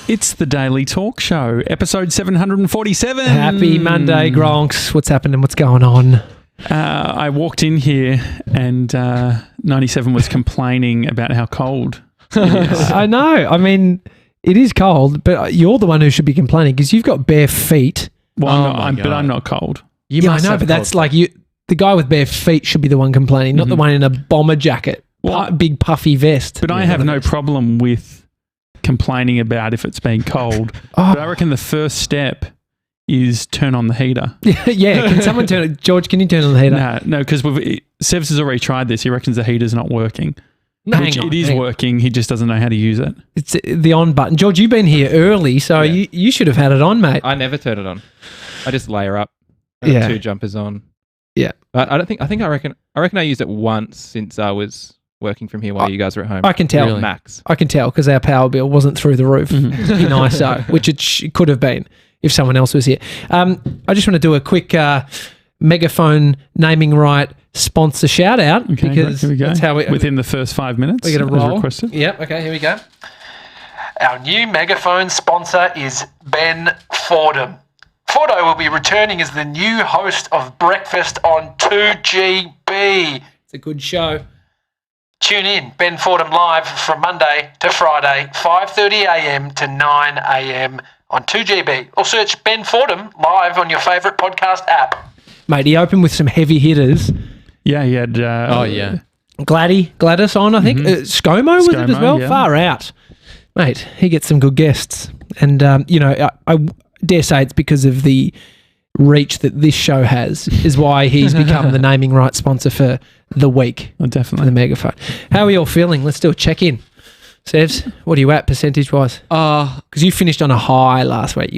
It's the Daily Talk Show, episode 747. Happy Monday, Gronks. What's happening? What's going on? I walked in here and 97 was complaining about how cold it is. I know. I mean, it is cold, but you're the one who should be complaining because you've got bare feet. Well, but I'm not cold. I know, but that's like you. The guy with bare feet should be the one complaining, not the one in a bomber jacket, big puffy vest. But I have no problem with complaining about if it's been cold. But I reckon the first step is turn on the heater. Yeah, can someone turn it? George, can you turn on the heater? No, because Sevs has already tried this. He reckons the heater's not working. No, it is working. He just doesn't know how to use it. It's the on button. George, you've been here early, so you should have had it on, mate. I never turn it on. I just layer up. I have 2 jumpers on. Yeah. I reckon I used it once since I was working from here while you guys were at home. I can tell. Really? Max. I can tell because our power bill wasn't through the roof in ISO, which it could have been if someone else was here. I just want to do a quick megaphone naming right sponsor shout out because here we go. That's how within the first 5 minutes. We're going to roll. Requested. Yep. Okay. Here we go. Our new megaphone sponsor is Ben Fordham. Fordo will be returning as the new host of Breakfast on 2GB. It's a good show. Tune in, Ben Fordham live from Monday to Friday, 5:30am to 9am on 2GB. Or search Ben Fordham live on your favourite podcast app. Mate, he opened with some heavy hitters. Yeah, he had... Gladys on, I think. ScoMo was it as well? Yeah. Far out. Mate, he gets some good guests. And, I dare say it's because of the reach that this show has is why he's become the naming right sponsor for the week. Oh, definitely. For the megaphone. How are you all feeling? Let's do a check-in. Sevs, what are you at percentage-wise? Because you finished on a high last week.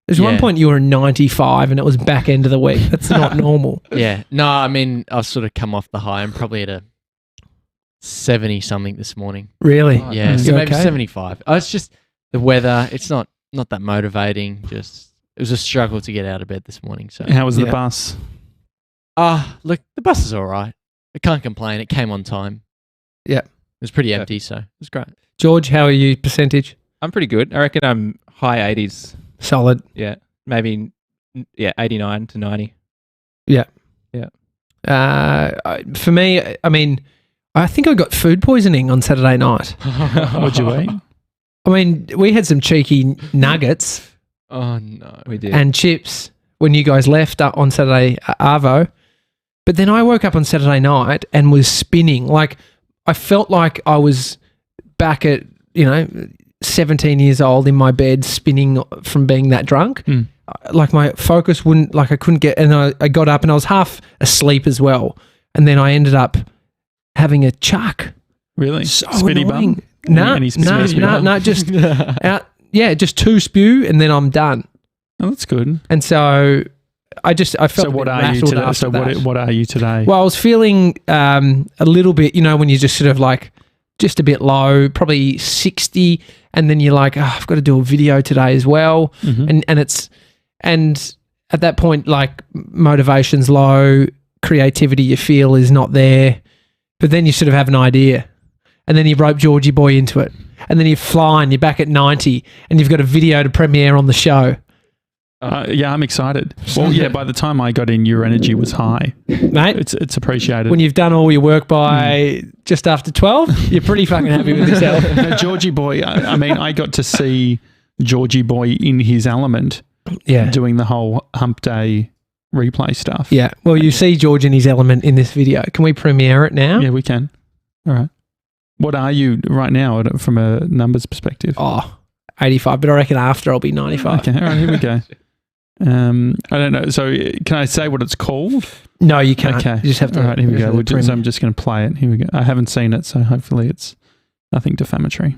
There's one point you were 95 and it was back end of the week. That's not normal. Yeah. No, I mean, I've sort of come off the high. I'm probably at a 70-something this morning. Really? Yeah, so maybe 75. It's just the weather. It's not that motivating. Just it was a struggle to get out of bed this morning. So how was the bus? Look, the bus is all right. I can't complain. It came on time. Yeah. It was pretty empty, so it was great. George, how are you percentage? I'm pretty good. I reckon I'm high 80s. Solid. Yeah. Maybe 89 to 90. Yeah. Yeah. For me, I mean, I think I got food poisoning on Saturday night. What'd you eat? I mean, we had some cheeky nuggets. Oh, no. We did. And chips when you guys left on Saturday, Arvo. But then I woke up on Saturday night and was spinning. Like, I felt like I was back at, 17 years old in my bed spinning from being that drunk. Like, my focus I couldn't get, and I got up and I was half asleep as well. And then I ended up having a chuck. Really? So Spitty annoying. bum? No, just out. Yeah, just 2 spew and then I'm done. Oh, that's good. And so I felt so what are you today? So what are you today? Well, I was feeling a little bit, when you just sort of like just a bit low, probably 60, and then you're like, I've got to do a video today as well, and at that point, like, motivation's low, creativity you feel is not there, but then you sort of have an idea, and then you rope Georgie boy into it, and then you fly and you're back at 90, and you've got a video to premiere on the show. Yeah, I'm excited. Well, yeah, by the time I got in, your energy was high. Mate, it's appreciated. When you've done all your work by just after 12, you're pretty fucking happy with yourself. No, Georgie boy, I mean, I got to see Georgie boy in his element doing the whole hump day replay stuff. Yeah, well, you see George in his element in this video. Can we premiere it now? Yeah, we can. All right. What are you right now from a numbers perspective? 85, but I reckon after I'll be 95. Okay, all right, here we go. I don't know. So can I say what it's called? No, you can't. Okay. You just have to. All right, here we go. So I'm just going to play it. Here we go. I haven't seen it, so hopefully it's nothing defamatory.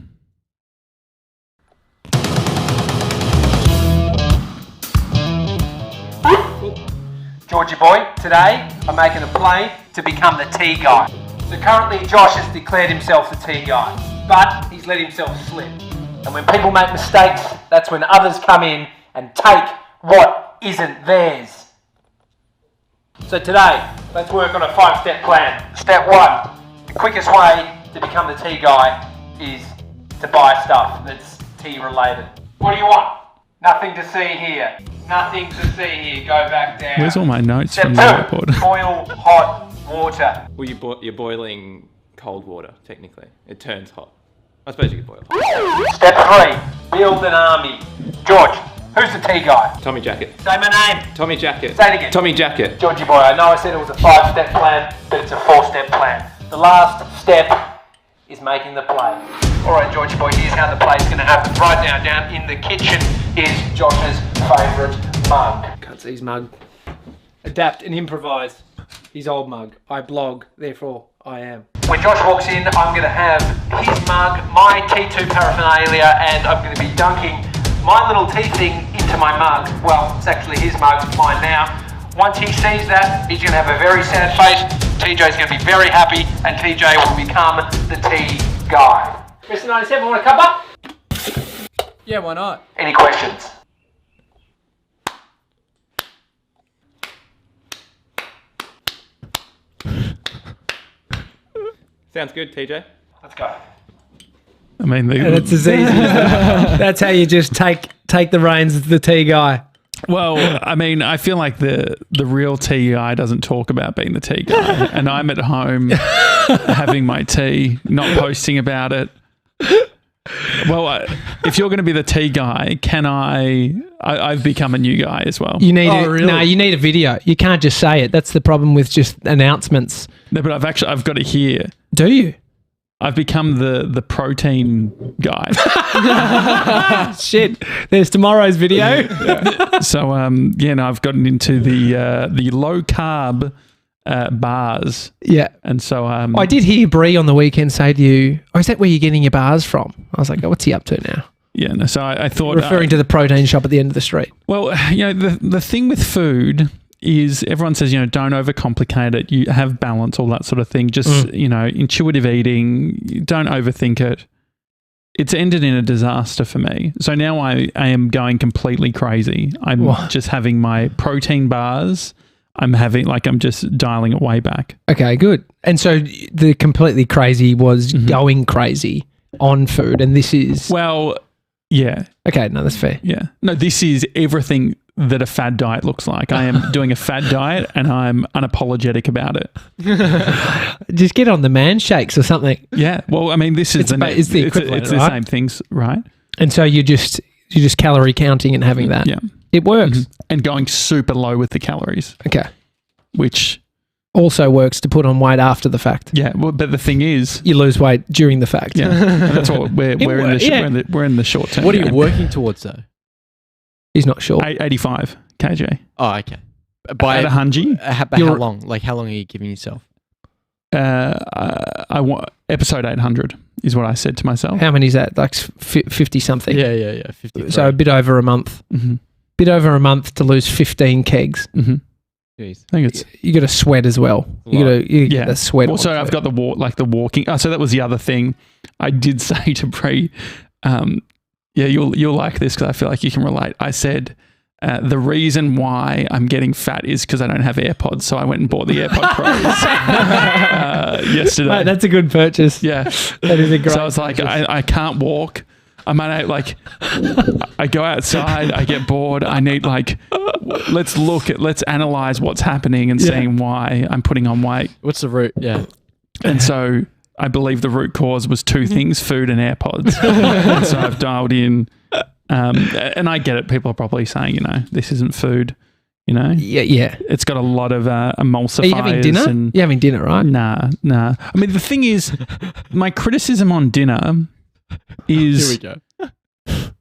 Georgie boy, today I'm making a play to become the tea guy. So currently Josh has declared himself the tea guy, but he's let himself slip. And when people make mistakes, that's when others come in and take what isn't theirs. So today, let's work on a 5-step plan. Step 1, the quickest way to become the tea guy is to buy stuff that's tea related. What do you want? Nothing to see here. Nothing to see here. Go back down. Where's all my notes Step from 2, the airport? boil hot water. Well, you're boiling cold water, technically. It turns hot. I suppose you could boil hot. Step 3, build an army. George, who's the tea guy? Tommy Jackett. Say my name. Tommy Jackett. Say it again. Tommy Jackett. Georgie boy, I know I said it was a 5-step plan, but it's a 4-step plan. The last step is making the play. Alright, Georgie boy, here's how the play's going to happen. Right now, down in the kitchen is Josh's favourite mug. Can't see his mug. Adapt and improvise. His old mug. I blog, therefore I am. When Josh walks in, I'm going to have his mug, my T2 paraphernalia, and I'm going to be dunking my little tea thing into my mug. Well, it's actually his mug, it's mine now. Once he sees that, he's going to have a very sad face. TJ's going to be very happy, and TJ will become the tea guy. Mr. 97, want a cuppa? Yeah, why not? Any questions? Sounds good, TJ. Let's go. I mean, That's as easy as that. That's how you just take the reins as the tea guy. well, I mean, I feel like the real tea guy doesn't talk about being the tea guy, and I'm at home having my tea, not posting about it. Well, if you're going to be the tea guy, can I've become a new guy as well. You need you need a video. You can't just say it. That's the problem with just announcements. No, but I've got to hear. Do you? I've become the protein guy. Shit. There's tomorrow's video. So I've gotten into the low carb bars. Yeah. And so I did hear Bree on the weekend say to you, is that where you're getting your bars from? I was like, what's he up to now? Yeah, no, so I thought referring to the protein shop at the end of the street. Well, the thing with food is everyone says, don't overcomplicate it. You have balance, all that sort of thing. Just, intuitive eating, don't overthink it. It's ended in a disaster for me. So now I am going completely crazy. I'm just having my protein bars. I'm just dialing it way back. Okay, good. And so the completely crazy was going crazy on food, and this is... Well, yeah. Okay, no, that's fair. Yeah. No, this is everything that a fad diet looks like. I am doing a fad diet and I'm unapologetic about it. Just get on the man shakes or something. Yeah. Well, I mean, this is it's the equivalent, it's right? the same things, right? And so you're just calorie counting and having that. Yeah. It works. And going super low with the calories. Okay. Which also works to put on weight after the fact. Yeah, well, but the thing is, you lose weight during the fact. Yeah, and that's what we're in the short term. What are you working towards though? He's not sure. 85 kg. Oh, okay. By at 100. How long? Like how long are you giving yourself? I want episode 800 is what I said to myself. How many is that? Like 50 something. Yeah. 50. So a bit over a month. Mm-hmm. Bit over a month to lose 15 kegs. Mm-hmm. Jeez. I think it's you got to sweat as well. You get the sweat. Also, I've got the walking. Oh, so that was the other thing. I did say to Bree, you'll like this because I feel like you can relate. I said the reason why I'm getting fat is because I don't have AirPods, so I went and bought the AirPod Pros yesterday. Mate, that's a good purchase. Yeah, that is a great. So I was like, I can't walk. I might I go outside, I get bored. I need let's analyze what's happening and seeing why I'm putting on weight. What's the root? Yeah. And so I believe the root cause was two things, food and AirPods. And so I've dialed in, and I get it. People are probably saying, this isn't food, Yeah. It's got a lot of emulsifiers. Are you having dinner? You're having dinner, right? Nah. I mean, the thing is, my criticism on dinner is Here we go.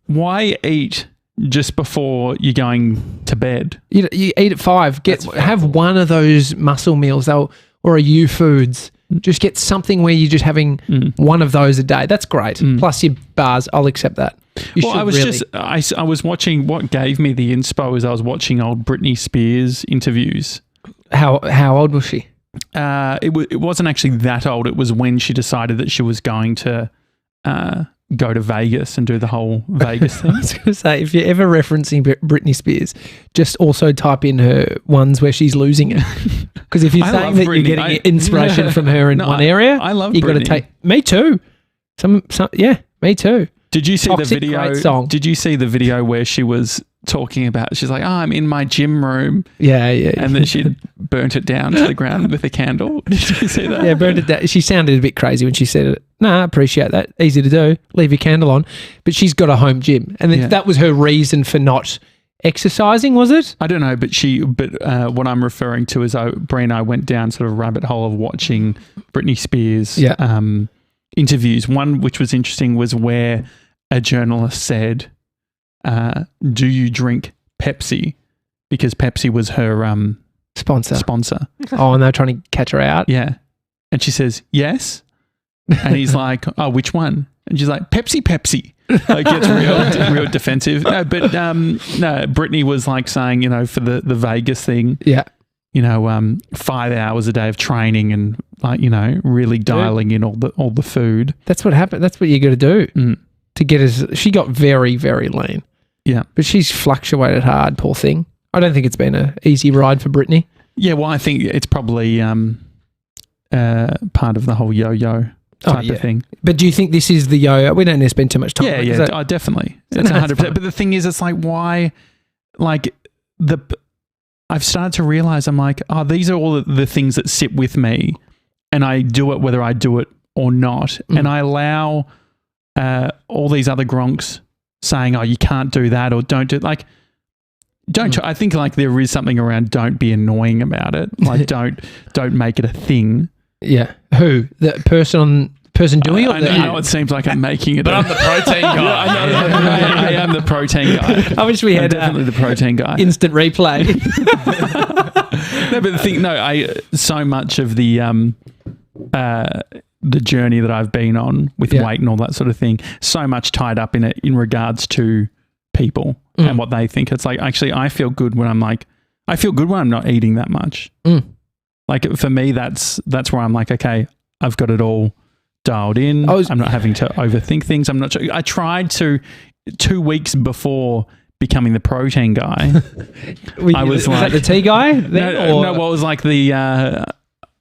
Why eat just before you're going to bed? You eat at 5. Have one of those muscle meals or a U Foods. Just get something where you're just having one of those a day. That's great. Plus your bars, I'll accept that. I was watching. What gave me the inspo is I was watching old Britney Spears interviews. How old was she? It wasn't actually that old. It was when she decided that she was going to go to Vegas and do the whole Vegas thing. I was going to say, if you're ever referencing Britney Spears, just also type in her ones where she's losing it. Because if you're saying that Britney, you're getting inspiration from her in one area, I love you've got to take. Me too. Me too. Did you see Toxic, the video? great song. Did you see the video where she was talking about? She's like, I'm in my gym room, Yeah. and then she burnt it down to the ground with a candle. Did you see that? Yeah, burned it down. She sounded a bit crazy when she said it. No, I appreciate that. Easy to do. Leave your candle on. But she's got a home gym. And then that was her reason for not exercising, was it? I don't know, but what I'm referring to is Brie and I went down sort of a rabbit hole of watching Britney Spears interviews. One which was interesting was where a journalist said, do you drink Pepsi? Because Pepsi was her sponsor. Oh, and they're trying to catch her out. Yeah. And she says, yes. And he's like, oh, which one? And she's like, Pepsi. Like, gets real defensive. No, but Britney was like saying, for the Vegas thing, 5 hours a day of training and like, really dialing in all the food. That's what happened. That's what you got to do to get us. She got very, very lean. Yeah. But she's fluctuated hard, poor thing. I don't think it's been an easy ride for Britney. Yeah, well, I think it's probably part of the whole yo-yo type of thing. But do you think this is the yo-yo? We don't need to spend too much time on it. Yeah, definitely. It's 100%. But the thing is, it's like, why, like, I've started to realize, I'm like, oh, these are all the things that sit with me, and I do it whether I do it or not. And I allow all these other gronks saying, oh, you can't do that or don't do it. Like, I think like there is something around don't be annoying about it. Like don't make it a thing. Yeah. Who? The person doing it? I know it seems like I'm making it. But I'm the protein guy. I am the protein guy. I wish we had definitely the protein guy. Instant replay. No, but the thing, so much of the journey that I've been on with weight and all that sort of thing, so much tied up in it in regards to people and what they think. It's like, actually, I feel good when I'm not eating that much. Like for me, that's where I'm like, okay, I've got it all dialed in. I'm not having to overthink things. I'm not. I tried to 2 weeks before becoming the protein guy. Was that the tea guy? No, what was like the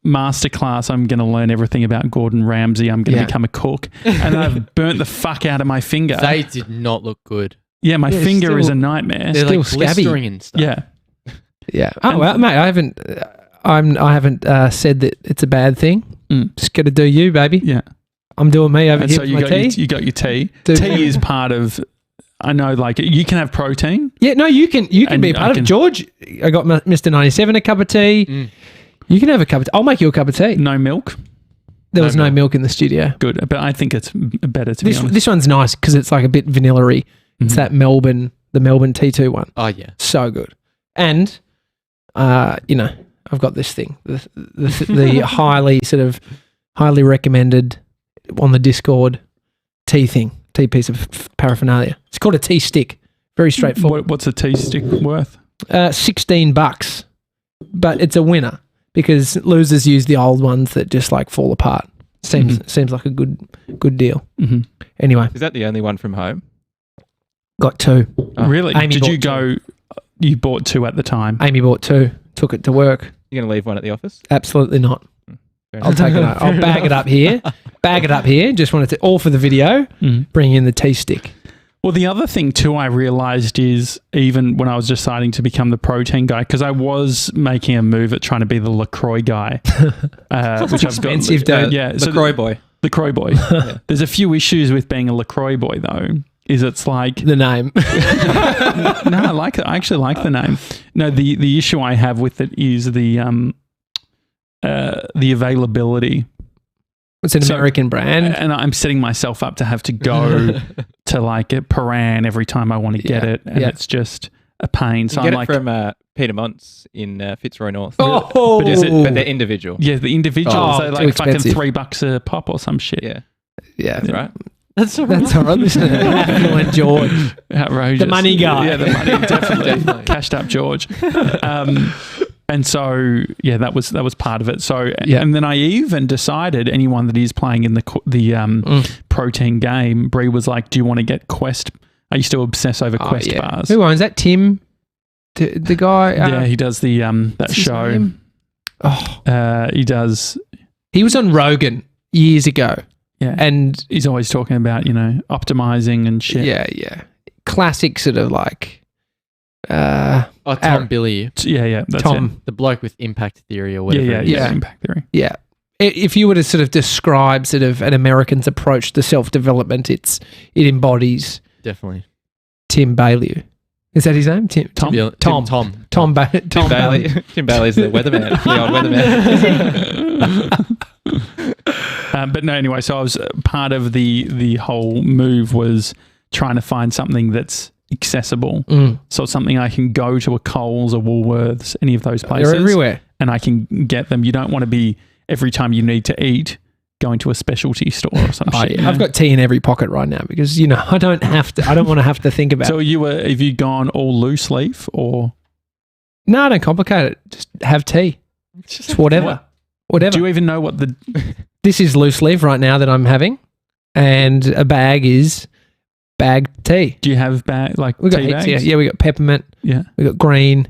masterclass? I'm going to learn everything about Gordon Ramsay. I'm going to become a cook, and I've burnt the fuck out of my finger. They did not look good. Yeah, my finger is a nightmare. They're still like blistering and stuff. Yeah. Yeah. Oh well, mate, I haven't said that it's a bad thing. Just got to do you, baby. Yeah. I'm doing me over here so with my tea. You got your tea. Tea is part of. I know, like you can have protein. Yeah, no, you can be a part of it. George, I got Mr. 97 a cup of tea. You can have a cup of tea. I'll make you a cup of tea. No milk. There was no milk in the studio. Good, but I think it's better to be honest. This one's nice because it's like a bit vanilla-y. It's that the Melbourne T2 one. Oh yeah, so good. And I've got this thing, the highly recommended on the Discord tea piece of paraphernalia. It's called a tea stick. Very straightforward. What's a tea stick worth? $16, but it's a winner because losers use the old ones that just like fall apart. Seems like a good deal. Anyway, is that the only one from home? Got 2. Oh. Really? Amy Did you bought 2. You bought 2 at the time. Amy bought 2. Took it to work. You're going to leave one at the office? Absolutely not. I'll take it out. I'll bag it up here. Just wanted to, all for the video, bring in the tea stick. Well, the other thing too I realised is even when I was deciding to become the protein guy, because I was making a move at trying to be the LaCroix guy. Which expensive, dude. Yeah. LaCroix boy. LaCroix boy. Yeah. There's a few issues with being a LaCroix boy though. It's like the name. No, I like it. I actually like the name. No, the issue I have with it is the availability. It's an American brand, and I'm setting myself up to have to go to like a Paran every time I want to get it, and it's just a pain. So you get I'm like, it from Peter Mont's in Fitzroy North. Oh, but they're individual. Yeah, the individuals. Oh, they're like fucking $3 a pop or some shit. Yeah, that's right. That's all right. Listen, affluent George, outrageous. The money guy. Yeah, the money definitely cashed up George. And so, yeah, that was part of it. So, and then I even decided anyone that is playing in the protein game, Brie was like, "Do you want to get Quest?" I used to obsess over Quest bars. Who owns that? Tim, the guy. Yeah, he does the that show. Oh, he does. He was on Rogan years ago. Yeah. And He's always talking about, optimizing and shit. yeah. Classic sort of like Tom Billy, Yeah, that's Tom. the bloke with impact theory or it. whatever. Yeah, it is. Yeah. impact theory. Yeah. If you were to sort of describe sort of an American's approach to self-development, it embodies Definitely. Tim Bailey. Is that his name? Tom. Tom Bailey. Tom Bailey. Tim Bailey's the weatherman, the old weatherman. But no, anyway, so I was part of the whole move was trying to find something that's accessible. So it's something I can go to a Coles or Woolworths, any of those places. They're everywhere. And I can get them. You don't want to be, every time you need to eat, going to a specialty store or something. I've got tea in every pocket right now because, I don't want to have to think about So it. have you gone all loose leaf or? No, don't complicate it. Just have tea. It's whatever. Whatever. Do you even know what the... This is loose leaf right now that I'm having, and a bag is bagged tea. Do you have We got tea heaps, bags? yeah. We got peppermint. Yeah. We got green.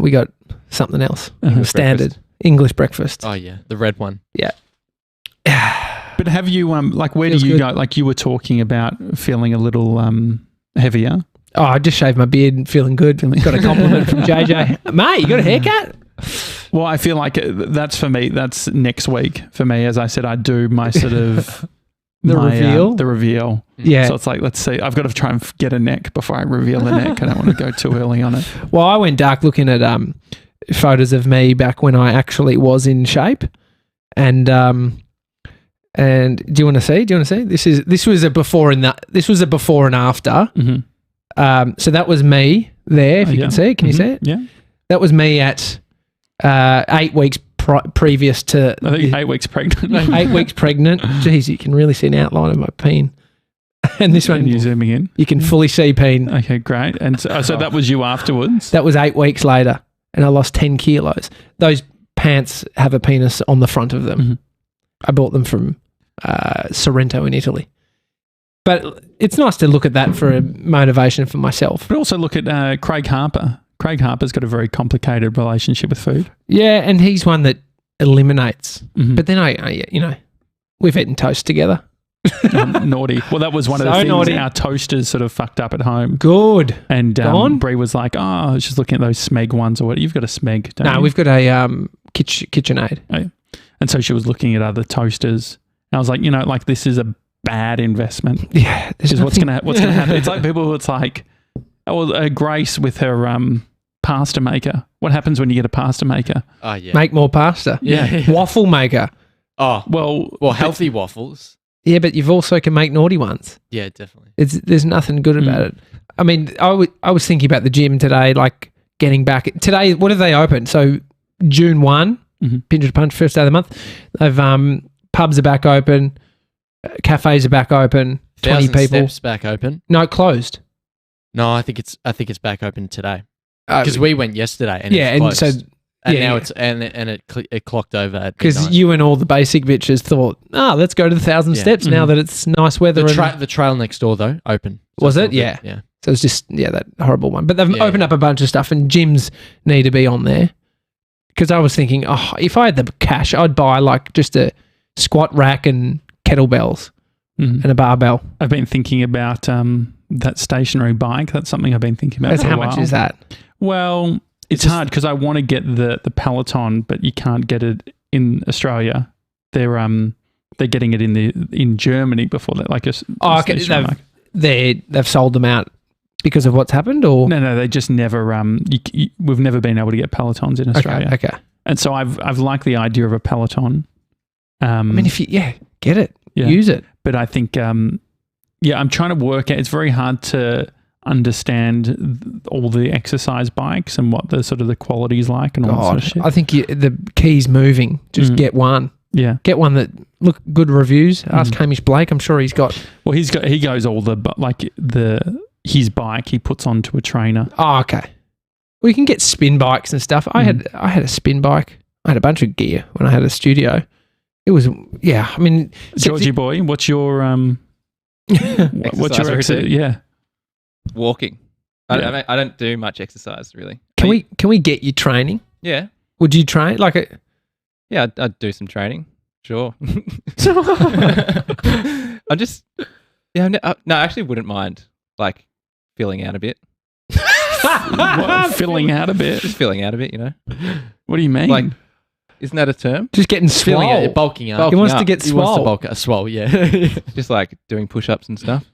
We got something else. Standard English breakfast. Oh yeah, the red one. Yeah. But have you where Feels do you good. go? Like you were talking about feeling a little heavier. Oh, I just shaved my beard and feeling good. Got a compliment from JJ. Mate, you got a haircut? Well, I feel like that's for me. That's next week for me. As I said, I do my sort of reveal? The reveal. Yeah. So it's like, let's see. I've got to try and get a neck before I reveal the neck. I don't want to go too early on it. Well, I went dark looking at photos of me back when I actually was in shape, and do you want to see? This was a before and after. Mm-hmm. So that was me there. If you can see, can you see it? Yeah. That was me at 8 weeks previous to I think 8 weeks pregnant. 8 weeks pregnant. Jeez, you can really see an outline of my peen. And this one, And you zooming in. you can fully see peen. Okay, great. And so that was you afterwards. That was 8 weeks later, and I lost 10 kilos. Those pants have a penis on the front of them. Mhm. I bought them from Sorrento in Italy. But it's nice to look at that for a motivation for myself. But also look at Craig Harper. Craig Harper's got a very complicated relationship with food. Yeah, and he's one that eliminates. Mhm. But then we've eaten toast together. Naughty. Well, that was one of So the things. naughty. Our toasters sort of fucked up at home. Good. And Gone? Brie was like, "Oh, she's looking at those Smeg ones or what? You've got a Smeg, don't No, you?" we've got a KitchenAid. And so she was looking at other toasters. And I was like, this is a bad investment. Yeah, there's Because what's nothing- gonna happen? It's like people who it's like, Grace with her pasta maker. What happens when you get a pasta maker? Oh yeah. Make more pasta. Yeah. Waffle maker. Oh Well, healthy waffles. Yeah, but you've also can make naughty ones. Yeah, definitely. There's nothing good about it. I mean, I was thinking about the gym today, like getting back. Today, what have they opened? So June 1, Pinch to Punch, first day of the month. They've pubs are back open, cafes are back open, 20 1,000 people. Steps back open. No, closed. No, I think it's back open today because we went yesterday and yeah, it's and closed. so And yeah, now yeah. it's it clocked over at because midnight. you and all the basic bitches thought, let's go to the 1,000 Yeah. steps now that it's nice weather. the trail next door though open. Was it's it? all good. Yeah. Yeah. So it's just that horrible one. But they've Yeah, opened yeah. up a bunch of stuff, and gyms need to be on there. Because I was thinking, if I had the cash, I'd buy like just a squat rack and kettlebells and a barbell. I've been thinking about that stationary bike. That's something I've been thinking about. That's for a how much while. is that? Well, it's hard because I want to get the Peloton, but you can't get it in Australia. They're getting it in Germany before that, like a Okay, stationary bike. they've sold them out because of what's happened, or No, they just never. We've never been able to get Pelotons in Australia, okay. and so I've liked the idea of a Peloton. I mean, if you get it, Yeah. use it. But I think I'm trying to work out. It's very hard to understand all the exercise bikes and what the sort of the quality is like and all that sort of shit. I think the key's moving. Just get one. Yeah. Get one that look good reviews. Ask Hamish Blake. I'm sure he's got. Well, he goes all his bike he puts onto a trainer. Oh, okay. Well, you can get spin bikes and stuff. I had a spin bike. I had a bunch of gear when I had a studio. It was I mean, Georgie boy, what's your Exercise routine? Yeah. Walking. I don't do much exercise really. Can we get you training? Yeah. Would you train Yeah, I'd do some training. Sure. I'm just, no, I actually wouldn't mind like filling out a bit. What, filling out a bit? Just filling out a bit, you know. What do you mean? Like, isn't that a term? Just getting Filling swole. it, bulking up. He wants to get He wants to swole. bulk a swole, yeah. Just like doing push-ups and stuff.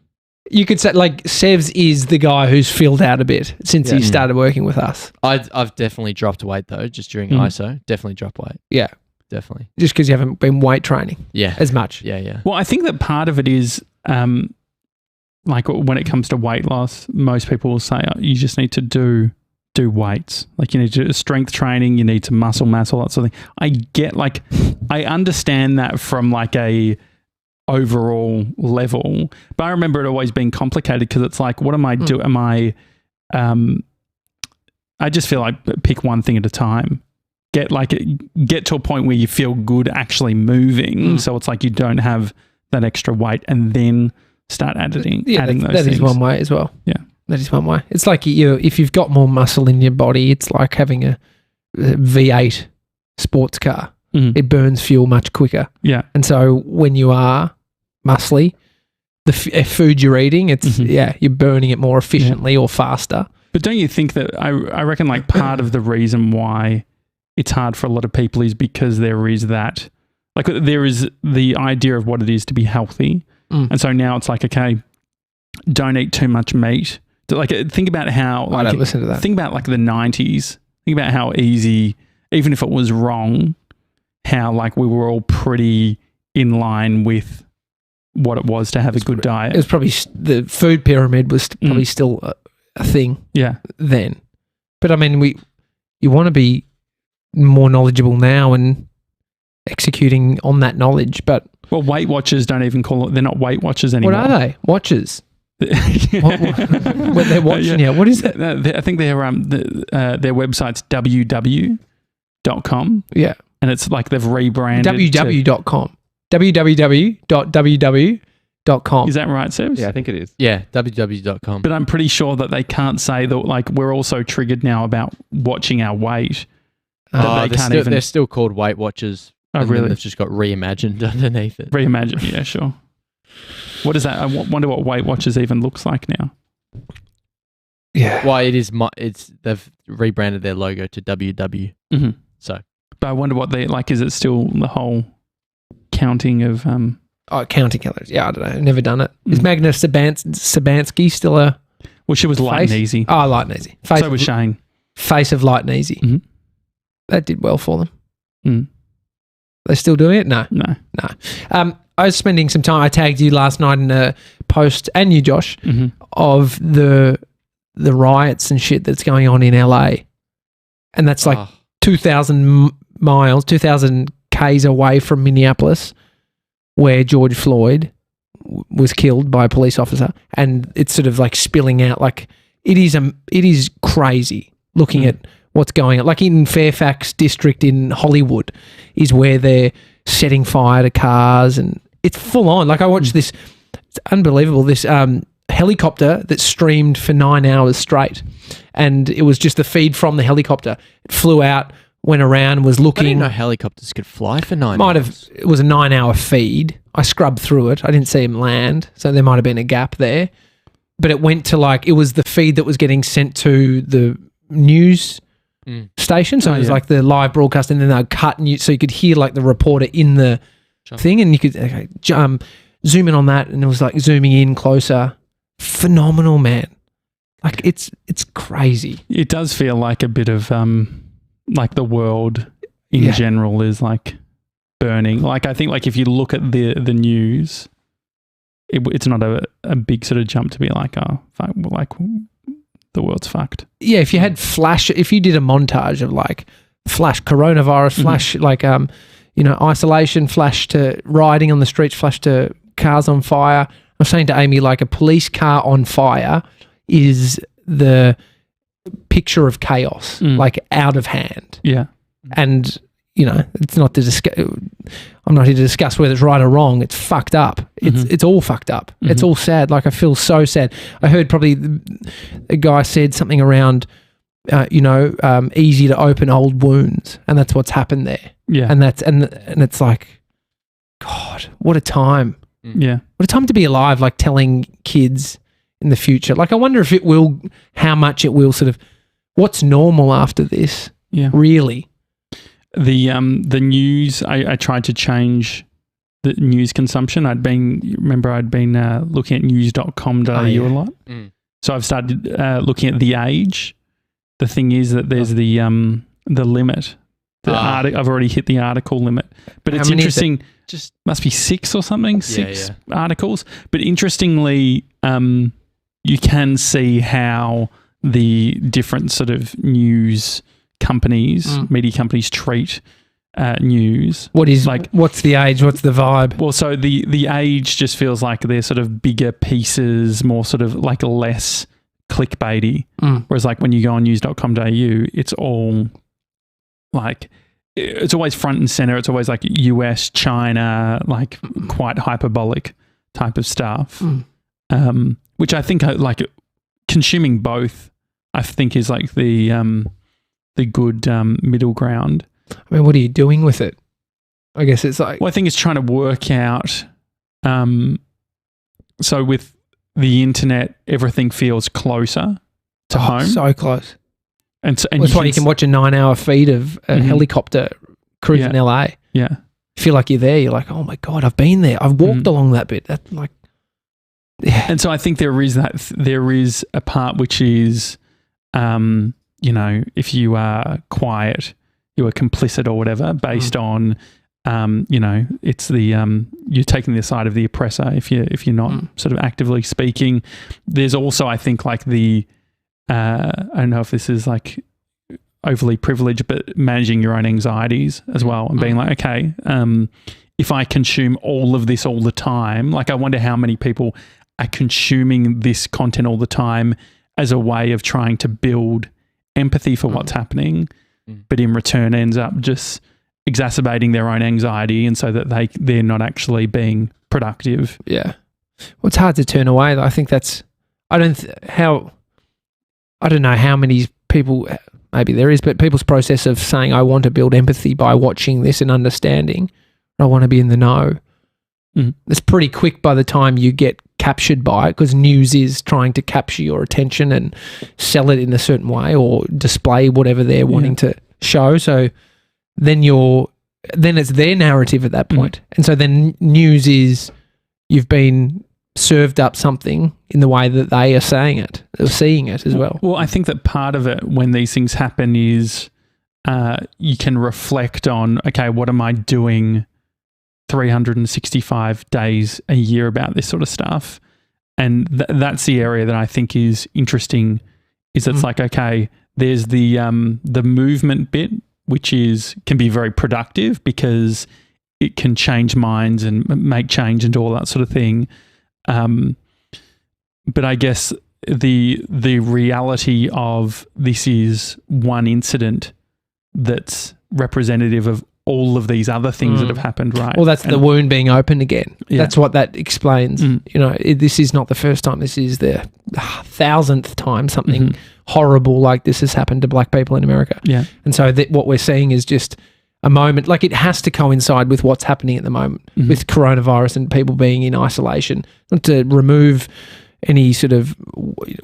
You could say like Sevs is the guy who's filled out a bit since he started working with us. I've definitely dropped weight though, just during ISO. Definitely dropped weight. Yeah. Definitely. Just because you haven't been weight training Yeah. as much. Yeah. well, I think that part of it is like when it comes to weight loss, most people will say you just need to do weights. Like you need to do strength training, you need to muscle mass, all that sort of thing. I understand that from like a overall level, but I remember it always being complicated because it's like, what am I doing? Am I just feel like pick one thing at a time. Get to a point where you feel good actually moving. So it's like you don't have that extra weight and then start adding those things. That is one way as well. Yeah. That is one way. It's like if you've got more muscle in your body, it's like having a V8 sports car. It burns fuel much quicker. Yeah. And so when you are muscly, the food you're eating, it's you're burning it more efficiently or faster. But don't you think that I reckon like part of the reason why it's hard for a lot of people is because there is that, like there is the idea of what it is to be healthy. And so now it's like, okay, don't eat too much meat. Like think about how, like, I don't listen to that. Think about like the 90s. Think about how easy, even if it was wrong, how like we were all pretty in line with what it was to have a good diet. It was probably the food pyramid was probably still a thing. Yeah. Then, but I mean, you want to be more knowledgeable now and executing on that knowledge. But well, Weight Watchers don't even call it. They're not Weight Watchers anymore. What are they? Watchers. What they're watching now. What is that? I think their website's www.com. Yeah. And it's like they've rebranded. www.com. www.com. Is that right, Sebs? Yeah, I think it is. Yeah, www.com. But I'm pretty sure that they can't say that, like, we're also triggered now about watching our weight. They're still called Weight Watchers. Oh, really? They've just got reimagined underneath it. Reimagined, yeah, sure. What is that? I wonder what Weight Watchers even looks like now. Yeah. Well, they've rebranded their logo to WW. So, but I wonder what they like. Is it still the whole counting of? Counting calories. Yeah, I don't know. Never done it. Is Magna Sabansky still a? Well, she was light and easy. Oh, light and easy. So was Shane. Face of light and easy. That did well for them. They still doing it? No. I was spending some time. I tagged you last night in a post, and you, Josh, of the riots and shit that's going on in LA, and that's like 2,000 miles, 2,000 k's away from Minneapolis, where George Floyd was killed by a police officer, and it's sort of like spilling out. Like it is crazy looking at what's going on. Like in Fairfax district in Hollywood is where they're setting fire to cars, and it's full on. Like I watched this, it's unbelievable, this helicopter that streamed for 9 hours straight, and it was just the feed from the helicopter. It flew out, went around, was looking. I didn't know helicopters could fly for 9 hours. It was a 9 hour feed. I scrubbed through it. I didn't see him land, so there might have been a gap there. But it went to it was the feed that was getting sent to the news station. So it was like the live broadcast, and then they'd cut, and so you could hear like the reporter in the thing, and you could zoom in on that, and it was like zooming in closer. Phenomenal, man. Like it's crazy. It does feel like a bit of like the world in general is like burning. Like I think like if you look at the news, it's not a big sort of jump to be like, oh, fuck, like the world's fucked. Yeah, if you had if you did a montage of like flash coronavirus, flash like isolation, flash to riding on the streets, flash to cars on fire. I was saying to Amy, like a police car on fire is the picture of chaos, like out of hand. Yeah. And, it's not I'm not here to discuss whether it's right or wrong. It's fucked up. It's all fucked up. It's all sad. Like I feel so sad. I heard probably a guy said something around, easy to open old wounds, and that's what's happened there. Yeah. And it's like, God, what a time. Yeah. What a time to be alive, like telling kids in the future. Like I wonder if it will, how much it will sort of, what's normal after this, Yeah. really? The news, I tried to change the news consumption. I'd been looking at news.com.au a lot. So I've started looking at The Age. The thing is that there's the limit. I've already hit the article limit. But How it's many is it? interesting. Just must be 6 or something, 6 Yeah. articles. But interestingly, you can see how the different sort of news companies, media companies treat news. What's The Age? What's the vibe? Well, so the Age just feels like they're sort of bigger pieces, more sort of like less clickbaity. Whereas like when you go on news.com.au, it's all like, it's always front and center. It's always like US, China, like quite hyperbolic type of stuff. Which I think like consuming both, I think is like the good middle ground. I mean, what are you doing with it? I guess it's like... Well, I think it's trying to work out. So with the internet, everything feels closer to home. So close. And That's why you can watch a 9-hour feed of a helicopter cruise in LA. Yeah. You feel like you're there. You're like, oh my God, I've been there. I've walked along that bit. That's like... Yeah. And so I think there is a part which is, if you are quiet, you are complicit or whatever, based on, it's the you're taking the side of the oppressor if you're not sort of actively speaking. There's also, I think, like the I don't know if this is like overly privileged, but managing your own anxieties as well and being like, okay, if I consume all of this all the time, like I wonder how many people are consuming this content all the time as a way of trying to build empathy for what's happening, but in return ends up just exacerbating their own anxiety, and so that they're not actually being productive. Yeah. Well, it's hard to turn away. I think that's... I don't know how many people, maybe there is, but people's process of saying, I want to build empathy by watching this and understanding, I want to be in the know. It's pretty quick by the time you get captured by it, because news is trying to capture your attention and sell it in a certain way or display whatever they're wanting to show. So then it's their narrative at that point. And so then news is you've been served up something in the way that they are saying it, or seeing it as well. Well, I think that part of it when these things happen is you can reflect on, okay, what am I doing 365 days a year about this sort of stuff? And that's the area that I think is interesting, is it's like, okay, there's the movement bit, which can be very productive because it can change minds and make change and all that sort of thing. But I guess the reality of this is one incident that's representative of all of these other things that have happened, right? Well, that's the wound being opened again. Yeah. That's what that explains. This is not the first time. This is the 1,000th time something horrible like this has happened to black people in America. Yeah. And so what we're seeing is just a moment, like it has to coincide with what's happening at the moment with coronavirus and people being in isolation. Not to remove any sort of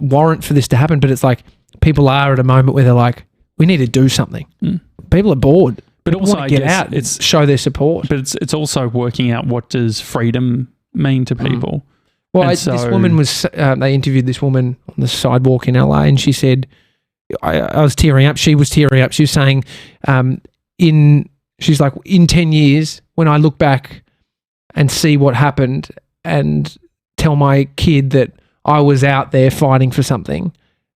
warrant for this to happen, but it's like people are at a moment where they're like, we need to do something. People are bored. But people also, want to get out and show their support. But it's also working out, what does freedom mean to people? Well, this woman was, they interviewed this woman on the sidewalk in LA, and she said, I was tearing up. She was tearing up. She was saying, she's like, in 10 years, when I look back and see what happened and tell my kid that I was out there fighting for something,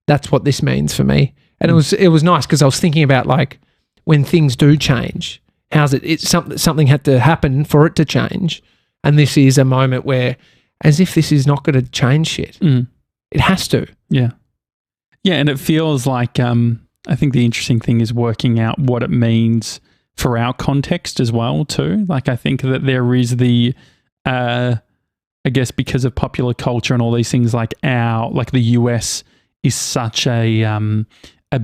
that's what this means for me. And it was nice, because I was thinking about, like, when things do change, how's it? It's something had to happen for it to change, and this is a moment where, as if this is not going to change shit, it has to. Yeah, and it feels like I think the interesting thing is working out what it means for our context as well too. Like, I think that there is the, I guess because of popular culture and all these things, like the US is such a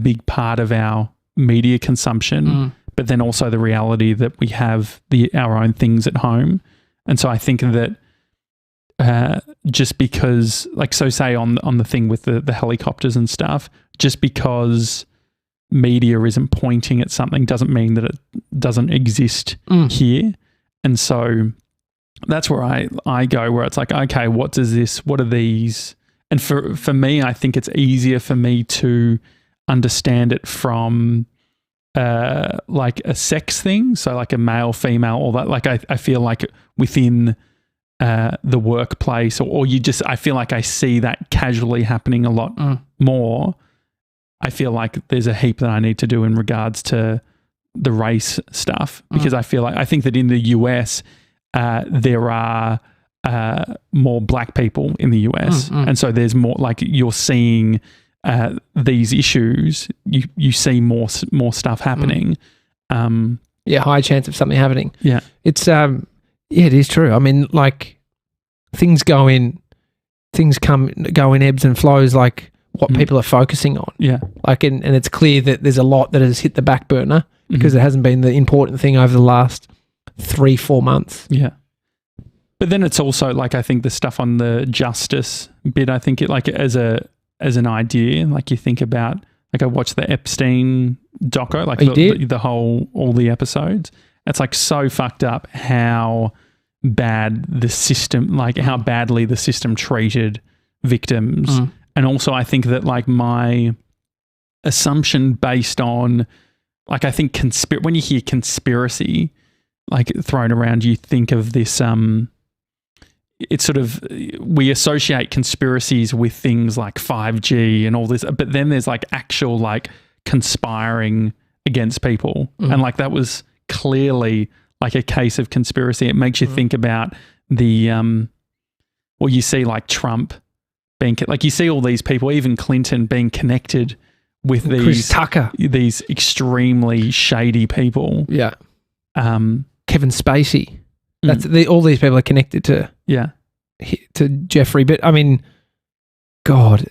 big part of our media consumption, but then also the reality that we have our own things at home. And so I think that just because, like, so say on the thing with the helicopters and stuff, just because media isn't pointing at something doesn't mean that it doesn't exist here. And so that's where I go, where it's like, okay, what are these? And for me, I think it's easier for me to understand it from like a sex thing. So like a male, female, all that. Like I feel like within the workplace or I feel like I see that casually happening a lot more. I feel like there's a heap that I need to do in regards to the race stuff, because I think that in the US, there are more black people in the US. And so there's more, like, you're seeing these issues, you see more stuff happening. High chance of something happening. Yeah. It's, it is true. I mean, like, things go in ebbs and flows, like what people are focusing on. Yeah. Like, and it's clear that there's a lot that has hit the back burner because it hasn't been the important thing over the last 3-4 months. Yeah. But then it's also like, I think the stuff on the justice bit, I think it, like, as an idea, like, you think about, like, I watched the Epstein doco, like all the episodes. It's like so fucked up how bad the system, like how badly the system treated victims. And also I think that, like, my assumption based on, like, I think when you hear conspiracy, like, thrown around, you think of this, it's sort of, we associate conspiracies with things like 5G and all this, but then there's, like, actual, like, conspiring against people. And, like, that was clearly, like, a case of conspiracy. It makes you think about the, you see, like, Trump being, like, you see all these people, even Clinton, being connected with Chris Tucker, these extremely shady people. Yeah. Kevin Spacey. That's all these people are connected to. Yeah. To Jeffrey. But I mean, God.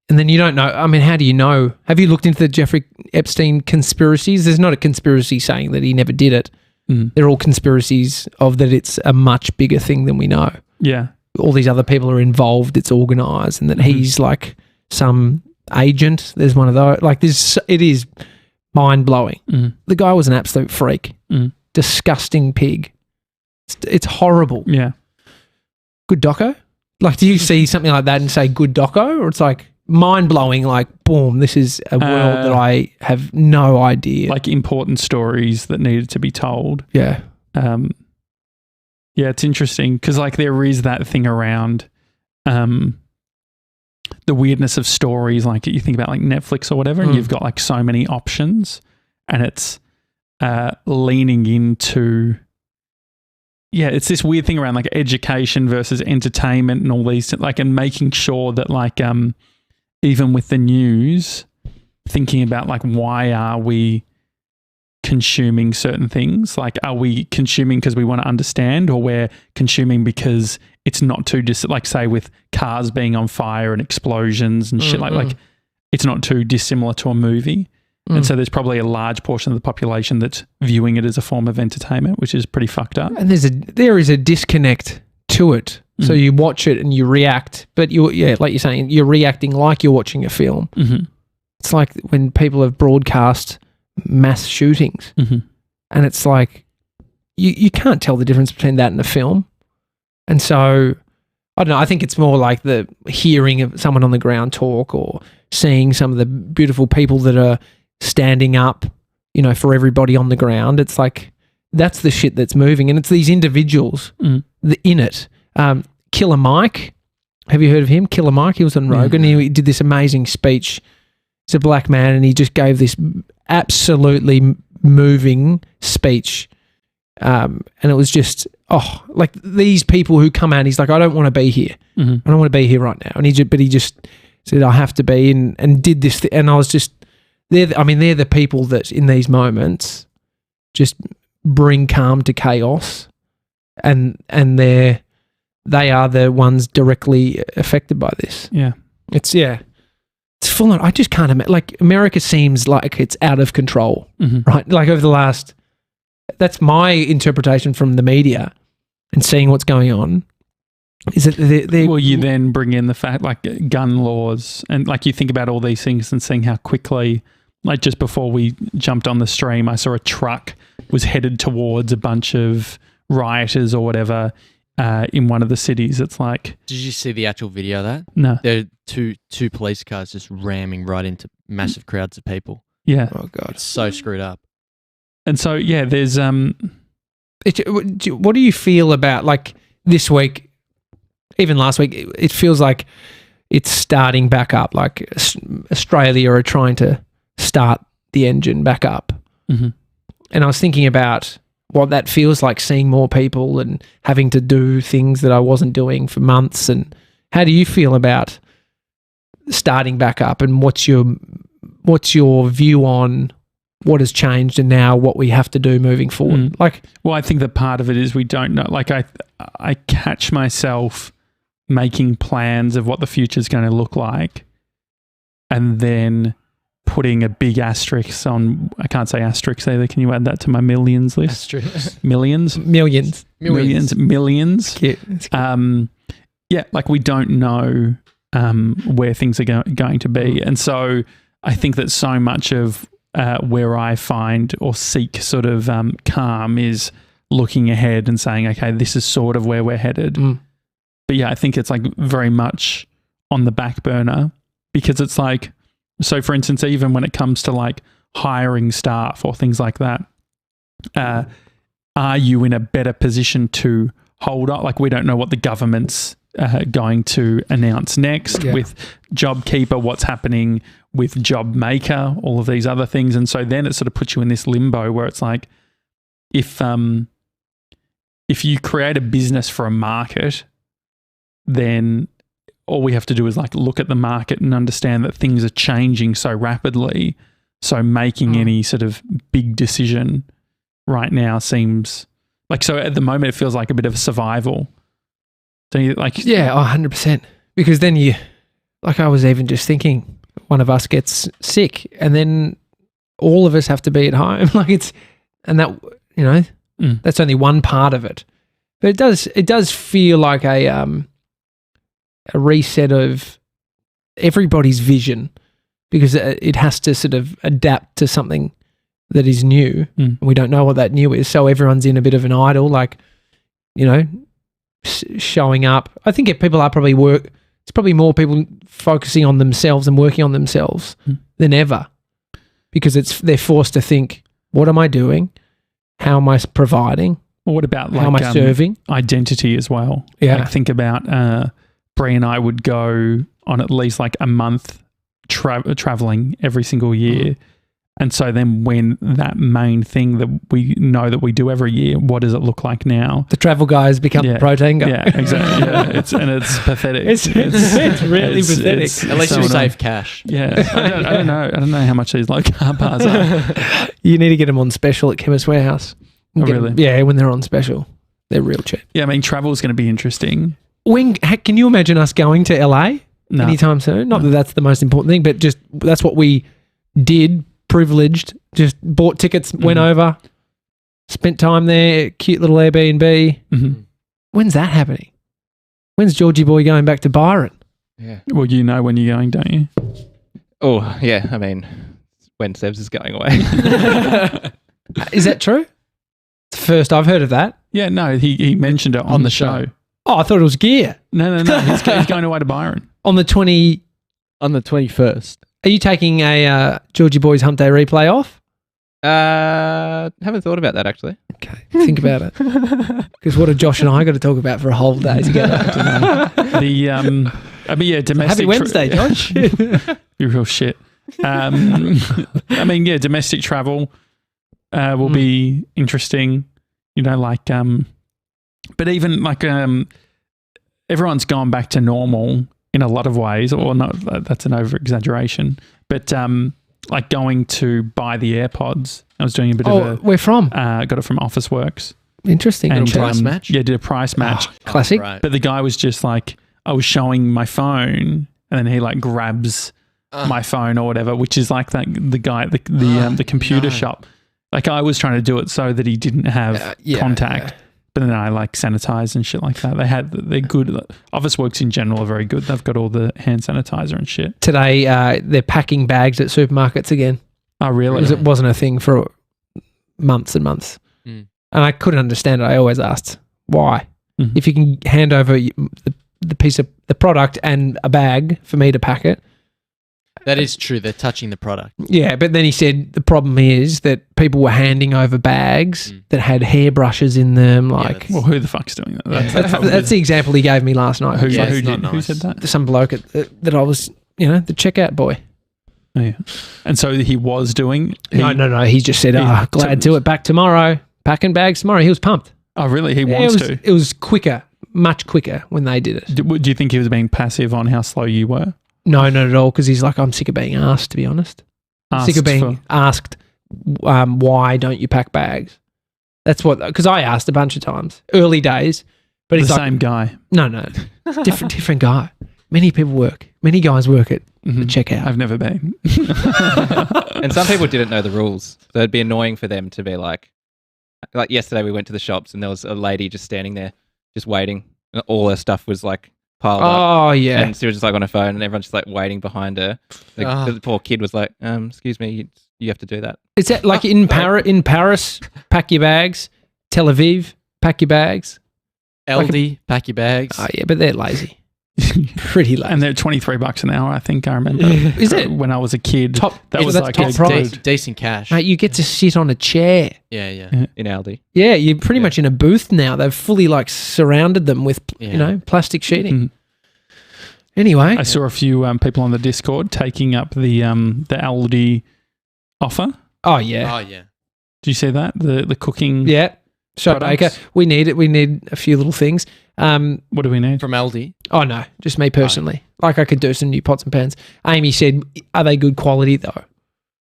And then you don't know. I mean, how do you know? Have you looked into the Jeffrey Epstein conspiracies? There's not a conspiracy saying that he never did it. They're all conspiracies of that it's a much bigger thing than we know. Yeah. All these other people are involved. It's organised, and that he's like some agent. There's one of those. Like, it is mind blowing. The guy was an absolute freak. Disgusting pig. It's horrible. Yeah. Good doco? Like, do you see something like that and say good doco? Or it's like mind blowing, like, boom, this is a world that I have no idea. Like, important stories that needed to be told. Yeah. Yeah, it's interesting because, like, there is that thing around the weirdness of stories. Like, you think about, like, Netflix or whatever, and you've got, like, so many options, and it's leaning into, it's this weird thing around, like, education versus entertainment and all these, like, and making sure that, like, even with the news, thinking about, like, why are we consuming certain things? Like, are we consuming because we want to understand, or we're consuming because it's not too like, say, with cars being on fire and explosions and shit, like it's not too dissimilar to a movie. And so there's probably a large portion of the population that's viewing it as a form of entertainment, which is pretty fucked up. And there is a disconnect to it. So you watch it and you react, but like you're saying, you're reacting like you're watching a film. It's like when people have broadcast mass shootings, and it's like you can't tell the difference between that and a film. And so I don't know, I think it's more like the hearing of someone on the ground talk, or seeing some of the beautiful people that are standing up, for everybody on the ground. It's like, that's the shit that's moving, and it's these individuals in it. Killer Mike, have you heard of him? Killer Mike, he was on Rogan. He did this amazing speech. He's a black man, and he just gave this absolutely moving speech. And it was just, like, these people who come out, he's like, I don't want to be here. I don't want to be here right now. And he just said, I have to be, and did this. And I was just, they're the people that in these moments just bring calm to chaos. And they are the ones directly affected by this. Yeah. It's full on. I just can't imagine. Like, America seems like it's out of control, right? Like, over the last, that's my interpretation from the media, and seeing what's going on, is that well, you then bring in the fact like gun laws and like you think about all these things and seeing how quickly, like just before we jumped on the stream, I saw a truck was headed towards a bunch of rioters or whatever in one of the cities. It's like, Did you see the actual video of that? no, There are two police cars just ramming right into massive crowds of people. yeah. oh god. It's so screwed up. And so yeah, there's What do you feel about like this week, even last week? It feels like it's starting back up. Like Australia are trying to start the engine back up. Mhm. And I was thinking about what that feels like, seeing more people and having to do things that I wasn't doing for months. And how do you feel about starting back up? And what's your view on what has changed and now what we have to do moving forward? Like, well, I think that part of it is we don't know. Like I catch myself making plans of what the future is going to look like, and then putting a big asterisk on. I can't say asterisk either. Can you add that to my millions list? Millions. millions. Yeah, like we don't know where things are going to be, and so I think that so much of where I find or seek sort of calm is looking ahead and saying, okay, this is sort of where we're headed. But yeah, I think it's like very much on the back burner, because it's like, so for instance, even when it comes to like hiring staff or things like that, are you in a better position to hold up? Like we don't know what the government's going to announce next with JobKeeper, what's happening with JobMaker, all of these other things. And so then it sort of puts you in this limbo where it's like, if you create a business for a market, then all we have to do is like look at the market and understand that things are changing so rapidly. So making any sort of big decision right now seems like, so at the moment it feels like a bit of a survival. Don't you like? Yeah, 100%. Because then like I was even just thinking, one of us gets sick and then all of us have to be at home. Like that's only one part of it. But it does feel like a reset of everybody's vision, because it has to sort of adapt to something that is new. We don't know what that new is. So everyone's in a bit of an idle, like, showing up. I think if people are it's probably more people focusing on themselves and working on themselves than ever, because they're forced to think, what am I doing? How am I providing? Well, what about like how am I serving? Identity as well? Yeah. Like think about Brie and I would go on at least like a month traveling every single year. And so then when that main thing that we know that we do every year, what does it look like now? The travel guys become the protein guy. Yeah, exactly. Yeah, it's pathetic. It's really pathetic. At least you save cash. Yeah, I don't know how much these low carb bars are. You need to get them on special at Chemist Warehouse. Oh, really? Yeah, when they're on special, they're real cheap. Yeah, I mean, travel is going to be interesting. Can you imagine us going to LA anytime soon? Not that that's the most important thing, but just that's what we did. Privileged, just bought tickets, went over, spent time there, cute little Airbnb. When's that happening? When's Georgie boy going back to Byron? Yeah. Well, you know when you're going, don't you? Oh, yeah. I mean, when Sebs is going away. Is that true? It's the first I've heard of that. Yeah, no, he mentioned it on the show. Oh, I thought it was gear. No. He's going away to Byron. On the 21st. Are you taking a Georgie Boys Hump Day replay off? Haven't thought about that actually. Okay, think about it. Because what have Josh and I got to talk about for a whole day together? Domestic. Happy Wednesday, Josh. You're real shit. Domestic travel will be interesting. But even like everyone's gone back to normal in a lot of ways, or not, that's an over-exaggeration, but like going to buy the AirPods. I was doing a bit of where from? Got it from Officeworks. Interesting. And, price match? Yeah, did a price match. Classic. Right. But the guy was just like, I was showing my phone and then he like grabs my phone or whatever, which is like the guy at the computer shop. Like I was trying to do it so that he didn't have contact. But then I like sanitize and shit like that. They're good. Officeworks in general are very good. They've got all the hand sanitizer and shit. Today, they're packing bags at supermarkets again. Oh, really? Because it wasn't a thing for months and months. Mm. And I couldn't understand it. I always asked, why? Mhm. If you can hand over the piece of the product and a bag for me to pack it. That is true. They're touching the product. Yeah, but then he said the problem is that people were handing over bags that had hairbrushes in them. Like, that's- Well, who the fuck's doing that? that's the example he gave me last night. who, Yeah, who, it's not did, who nice. said that? Some bloke that I was, the checkout boy. Oh, yeah. And so he was doing. No. He just said, glad to it. Back tomorrow. Packing bags tomorrow. He was pumped. Oh, really? He wants to. It was quicker, much quicker when they did it. Do you think he was being passive on how slow you were? No, not at all. Because he's like, I'm sick of being asked. To be honest, sick of being asked. Why don't you pack bags? That's what. Because I asked a bunch of times, early days. But he's the like, same guy. No, different guy. Many people work. Many guys work at the checkout. I've never been. And some people didn't know the rules. So it'd be annoying for them to be like yesterday we went to the shops and there was a lady just standing there, just waiting. And all her stuff was like piled up. Oh yeah. And she was just like on her phone and everyone's just like waiting behind her. The poor kid was like, excuse me, you have to do that. Is that like in Paris, pack your bags. Tel Aviv, pack your bags. Aldi, pack your bags. Oh yeah, but they're lazy. Pretty lazy. And they're $23 an hour, I think I remember. Is it? When I was a kid. Top- that was that's like top a price. good. Decent cash. Mate, you get to sit on a chair. Yeah. In Aldi. Yeah, you're pretty much in a booth now. They've fully like surrounded them with plastic sheeting. Mhm. Anyway, I saw a few people on the Discord taking up the Aldi offer. oh yeah, Oh, yeah. Did you see that? The cooking. yeah. Shot Products. baker. We need it. We need a few little things. What do we need? From Aldi. Oh no, just me personally. Like I could do some new pots and pans. Amy said, "Are they good quality though?"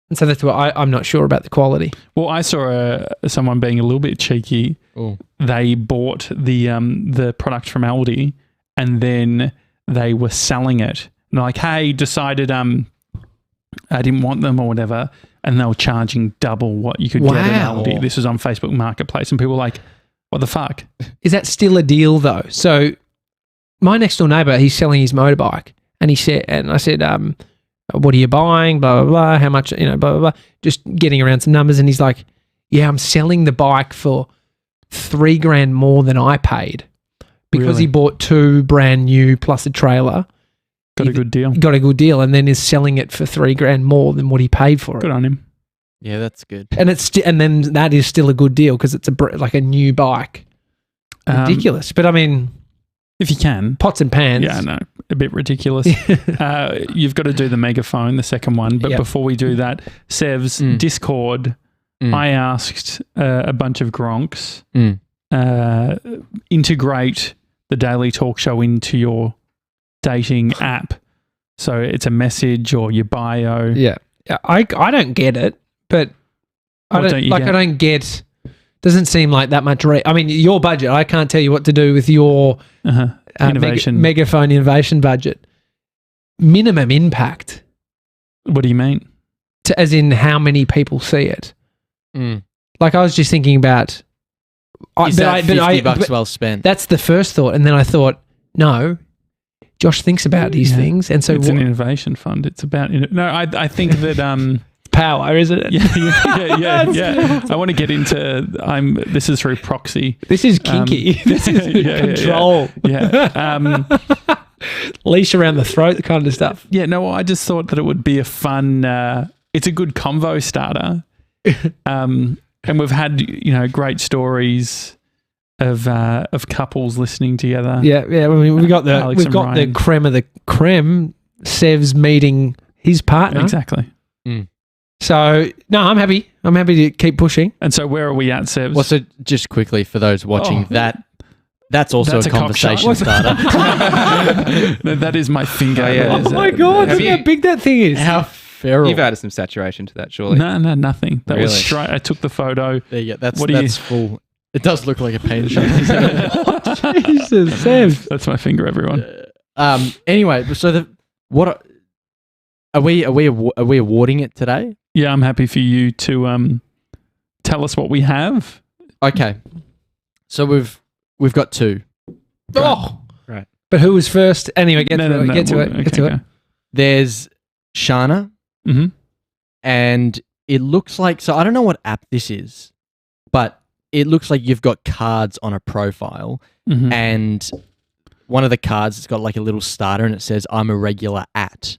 And so that's what I'm not sure about the quality. Well, I saw someone being a little bit cheeky. Oh. They bought the product from Aldi and then they were selling it. And they're like, hey, decided I didn't want them or whatever. And they were charging double what you could get at Wow. Aldi. This was on Facebook Marketplace. And people were like, what the fuck? Is that still a deal though? So my next door neighbour, he's selling his motorbike, and I said, what are you buying? Blah blah blah. How much? Blah blah blah. Just getting around some numbers, and he's like, yeah, I'm selling the bike for $3,000 more than I paid because Really? he bought 2 brand new plus a trailer. Got a good deal. Got a good deal, and then is selling it for $3,000 more than what he paid for it. Good on him. Yeah, that's good. And and then that is still a good deal because it's like a new bike. Ridiculous, but I mean, If you can. pots and pans. Yeah, I know. A bit ridiculous. You've got to do the megaphone, the second one. But Yep. before we do that, Sev's Discord, I asked a bunch of gronks, integrate the Daily Talk Show into your dating app. So it's a message or your bio. Yeah. I don't get it, but What don't you get? I don't get. Doesn't seem like that much. I mean, your budget. I can't tell you what to do with your Innovation. megaphone innovation budget. Minimum impact, What do you mean? as in how many people see it. Mm. Like I was just thinking about. Is that $50 well spent? That's the first thought, and then I thought, no. Josh thinks about these things, and so it's an innovation fund. It's about I think that power, isn't it? yeah. I want to get into. This is through proxy. This is kinky. This is control. Yeah. Leash around the throat, kind of stuff. Yeah. No, I just thought that it would be a fun. It's a good convo starter. And we've had great stories of couples listening together. Yeah. I mean, we've got the Ryan. creme of the creme. Sev's meeting his partner. Exactly. So no, I'm happy. I'm happy to keep pushing. And so where are we at, Sevs? Well, so just quickly for those watching, that's also That's a a cock shot. conversation starter. No, that is my finger. yeah. Oh my god! Have Look you- how big that thing is. How feral. You've added some saturation to that, surely. No, nothing. That was Really? straight. I took the photo. There you go. That's What do you- full. It does look like a paint shop. Jesus, Sev. That's my finger, everyone. Anyway, so are we awarding it today? Yeah, I'm happy for you to tell us what we have. Okay. So we've got two. Oh, Right. But who was first? Anyway, get to it. No, Get to well, it. Get to it. There's Shana, Mm-hmm. and it looks like, so I don't know what app this is, but it looks like you've got cards on a profile, Mm-hmm. and one of the cards has got like a little starter and it says, I'm a regular at.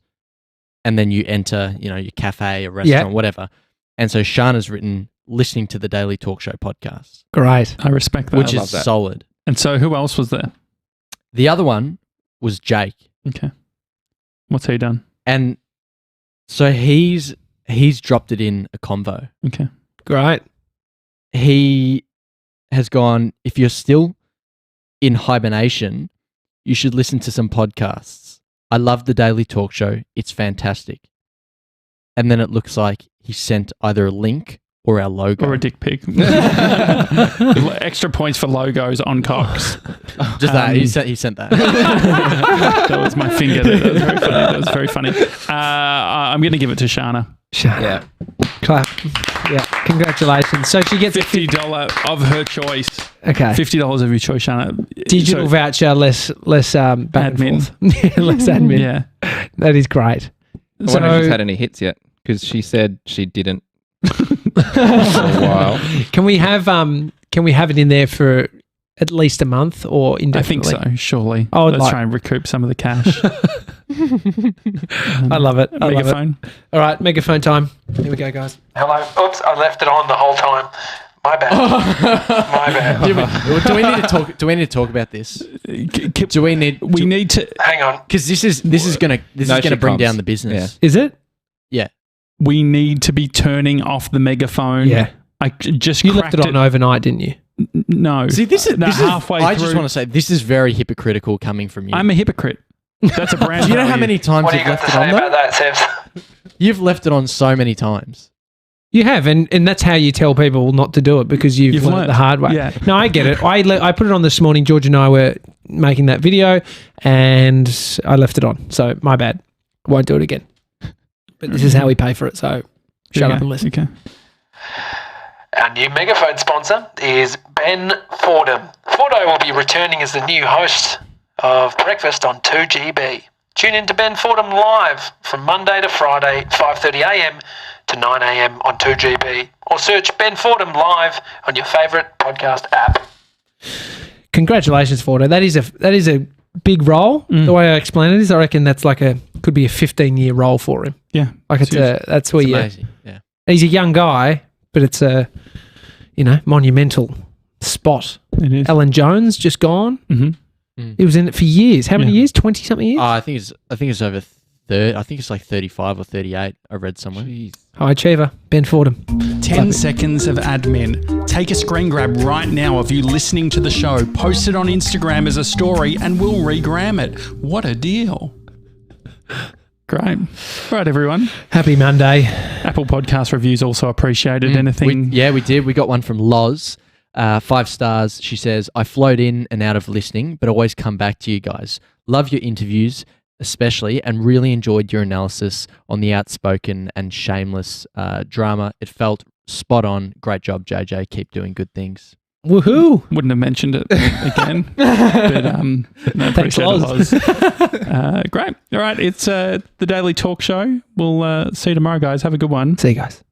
And then you enter, your cafe, a restaurant, whatever. And so Shana's written, listening to the Daily Talk Show podcast, Great. I respect that. which love is that. solid. And so who else was there? The other one was Jake. Okay. What's he done? And so he's dropped it in a convo. Okay. Great. He has gone, if you're still in hibernation, you should listen to some podcasts. I love the Daily Talk Show. It's fantastic. And then it looks like he sent either a link or our logo. Or a dick pic. Extra points for logos on cocks. Just that. He sent that. That was my finger. That was very funny. I'm going to give it to Shana. Yeah. Clap. Yeah. Congratulations. So she gets a $50 of her choice. okay. $50 of your choice, Shana. Digital So- voucher, less back and Admin. forth. Yeah, less admin. Yeah. That is great. I wonder if she's had any hits yet, because she said she didn't for a while. Can we have it in there for at least a month or I think indefinitely? so, surely. I would Let's like- try and recoup some of the cash. I love it. I love it. Megaphone. All right, megaphone time. Here we go, guys. Hello. Oops, I left it on the whole time. My bad. My bad. Do we need to talk about this? Do we need? We need to. Hang on. Because this is gonna No bring shitcoms. down the business. Is it? We need to be turning off the megaphone. Yeah. I just You left cracked it on overnight, didn't you? No. See, this is halfway I through. just want to say this is very hypocritical coming from you. I'm a hypocrite. That's a brand. Do you know how value. many times What do you you've got left to it say on about though? that, Sebs? You've left it on so many times. You have, and that's how you tell people not to do it because you've learned learnt. the hard way. Yeah. No, I get it. I put it on this morning. George and I were making that video, and I left it on. So my bad. Won't do it again. But this is how we pay for it. So shut up and listen. Okay. Our new megaphone sponsor is Ben Fordham. Fordo will be returning as the new host of Breakfast on 2GB. Tune in to Ben Fordham live from Monday to Friday, 5:30am to 9am on 2GB. Or search Ben Fordham live on your favourite podcast app. Congratulations, Fordo. That is a big role. The way I explain it is, I reckon that's could be a 15-year role for him. Yeah. Like that's where It's you. amazing. Yeah. He's a young guy, but it's a monumental spot. It is. Alan Jones just gone. Mm-hmm. He was in it for years. How many Yeah. years? 20-something years? I think it's over 30. I think it's like 35 or 38. I read somewhere. High achiever, Ben Fordham. 10 seconds of admin. Take a screen grab right now of you listening to the show, post it on Instagram as a story, and we'll regram it. What a deal. Great. Right, everyone. Happy Monday. Apple Podcast reviews also appreciated. Anything? We did. We got one from Loz. 5 stars. She says, I float in and out of listening, but always come back to you guys. Love your interviews, especially, and really enjoyed your analysis on the outspoken and shameless drama. It felt spot on. Great job, JJ. Keep doing good things. Woohoo. Wouldn't have mentioned it again. But no, Thanks, appreciate Loz. it, Loz. Great. All right. It's the Daily Talk Show. We'll see you tomorrow, guys. Have a good one. See you guys.